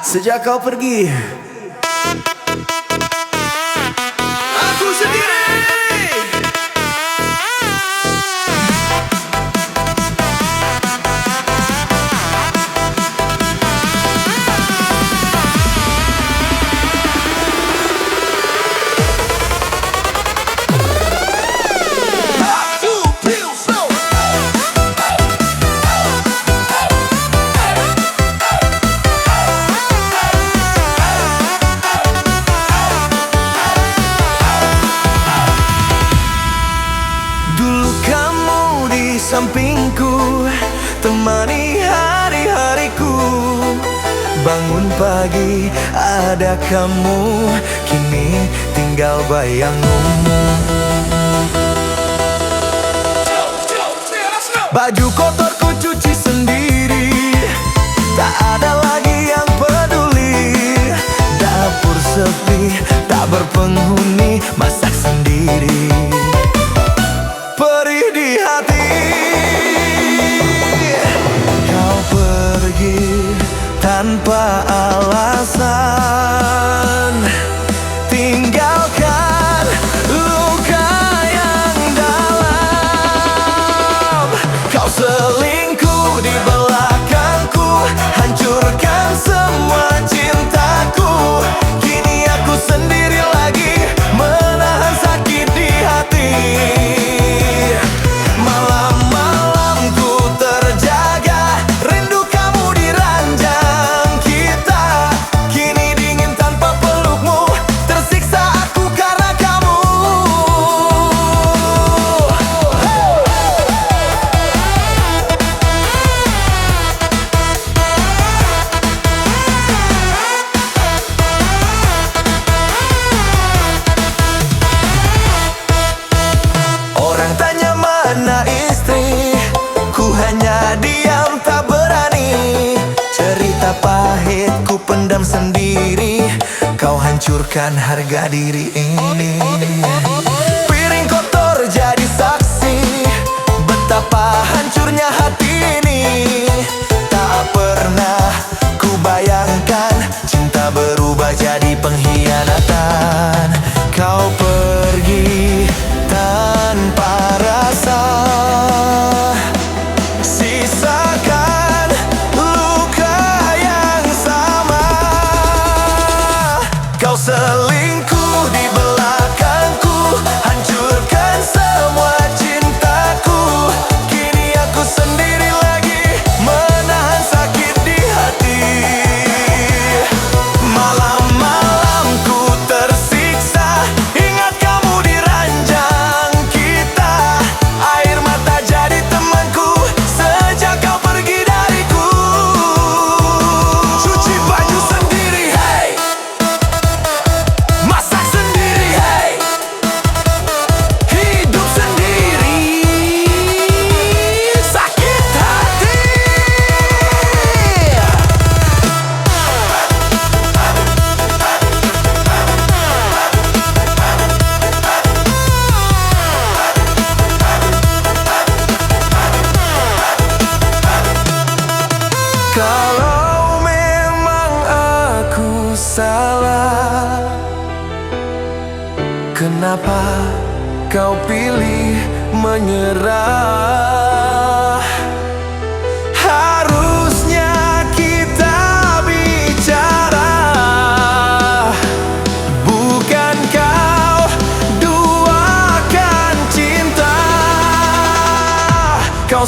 Sejak kau pergi, aku sendiri. Sampingku, temani hari-hariku. Bangun pagi, ada kamu. Kini tinggal bayangmu. Baju kotor ku cuci sendiri, tak ada lagi yang peduli. Dapur sepi, tak berpenghuni, masak sendiri. Perih di hati, kau pergi tanpa alasan, tinggalkan luka yang dalam. Kau selingkuh di belakangku, hancurkan semua cintaku. Kini aku sendiri lagi, menahan sakit di hati. Mana istri, ku hanya diam tak berani. Cerita pahit ku pendam sendiri, kau hancurkan harga diri ini. Piring kotor jadi saksi, betapa hancurnya hati ini. Tak pernah ku bayangkan cinta berubah jadi pengkhianatan. Kau pergi tanpa rasa, sisakan luka yang sama. Kau selingkuh di belakangku, hancurkan semua cintaku. Kini aku sendiri lagi, menahan sakit di hati. Malam-malam ku tersiksa, ingat kamu di ranjang kita. Air mata jadi temanku, sejak kau pergi dariku. Cuci baju sendiri, hey. Masak sendiri, hey. Hidup sendiri, sakit hati. Kalau memang aku salah, kenapa kau pilih menyerah? Harusnya kita bicara, bukan kau duakan cinta. Kau